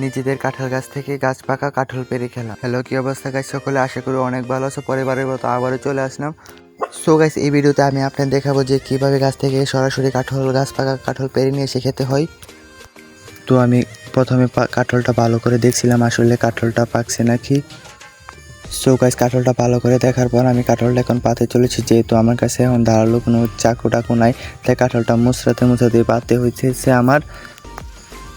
নিজেদের কাঁঠাল গাছ থেকে গাছ পাকা কাঁঠাল পেরে খেলাম। হ্যালো, কি অবস্থা গাছ সকলে? আশা করি অনেক ভালো আছো। পরিবারের মতো আবারও চলে আসলাম। সো গাইস, এই ভিডিওতে আমি আপনাদের দেখাবো যে কিভাবে গাছ থেকে সরাসরি গাছ পাকা কাঁঠাল পেরে নিয়ে এসে খেতে হয়। তো আমি প্রথমে কাঁঠালটা ভালো করে দেখছিলাম আসলে কাঁঠালটা পাকছে নাকি। সো গাইস, কাঁঠালটা ভালো করে দেখার পর আমি কাঁঠালটা এখন পাতে চলেছি, যেহেতু আমার কাছে এখন ধারালো কোনো চাকু টাকু নাই, তাই কাঁঠালটা মুচড়াতে পাতে হয়েছে আমার।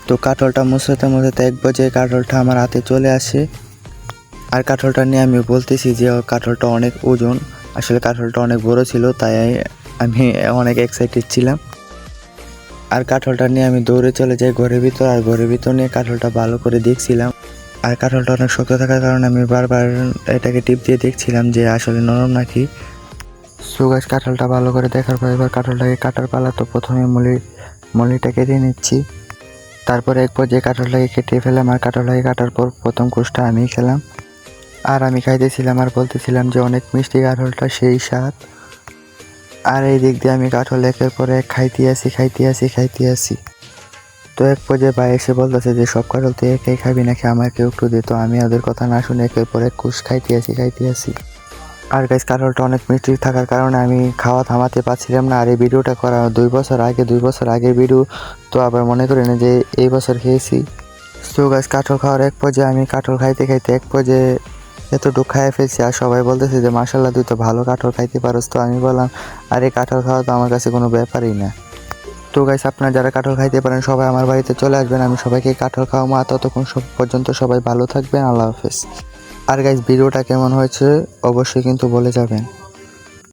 তো কাঁঠালটা মুছাতে এক পর্যায়ে কাঁঠালটা আমার হাতে চলে আসে। আর কাঁঠালটা নিয়ে আমি বলতেছি যে কাঁঠালটা অনেক ওজন, আসলে কাঁঠালটা অনেক বড় ছিল, তাই আমি অনেক এক্সাইটেড ছিলাম। আর কাঁঠালটা নিয়ে আমি দৌড়ে চলে যাই ঘরের ভিতর, আর ঘরের ভিতর নিয়ে কাঁঠালটা ভালো করে দেখছিলাম। আর কাঁঠালটা অনেক শক্ত থাকার কারণে আমি বারবার এটাকে টিপ দিয়ে দেখছিলাম যে আসলে নরম নাকি। সো গাইস, কাঁঠালটা ভালো করে দেখার পর এবার কাঁঠালটাকে কাটার পালা। তো প্রথমে মলিটা কেটে নিচ্ছি, তারপরে এক পর্যায়ে কাঁঠালটাকে কেটে ফেলাম। আর কাঁঠালটাকে কাটার পর প্রথম কোষটা আমি খেলাম, আর আমি খাইতেছিলাম আর বলতেছিলাম যে অনেক মিষ্টি কাঁঠালটা, সেই স্বাদ। আর এই দিক দিয়ে আমি কাঁঠাল একের পর এক খাইতে আসি। তো এক পর্যায়ে ভাই এসে বলতেছে যে সব কাঁঠাল তুই একাই খাবি নাকি, আমাকে একটু দে। তো আমি ওদের কথা না শুনে একের পর এক কোষ খাইতে আসি। আর গাইস, কাঁঠালটা অনেক মিষ্টি থাকার কারণে আমি খাওয়া থামাতে পারছিলাম না। আর এই ভিডিওটা করা 2 বছর আগের ভিডিও, তো আবার মনে করি না যে এই বছর খেয়েছি। সো গাইস, কাঁঠাল খাওয়ার এক পর্যায়ে আমি কাঁঠাল খাইতে এক পর্যায়ে এতটুকু খাইয়ে ফেলছি। আর সবাই বলতেছে যে মাশাআল্লাহ, তুই তো ভালো কাঁঠাল খাইতে পারোস। তো আমি বললাম, আরে কাঁঠাল খাওয়া তো আমার কাছে কোনো ব্যাপারই না। তো গাইস, আপনারা যারা কাঁঠাল খাইতে পারেন সবাই আমার বাড়িতে চলে আসবেন, আমি সবাইকে কাঁঠাল খাওয়াবো। আর ততক্ষণ পর্যন্ত সবাই ভালো থাকবেন। আল্লাহ হাফেজ। আর গাইস, ভিডিওটা কেমন হয়েছে অবশ্যই কিন্তু বলে যাবেন।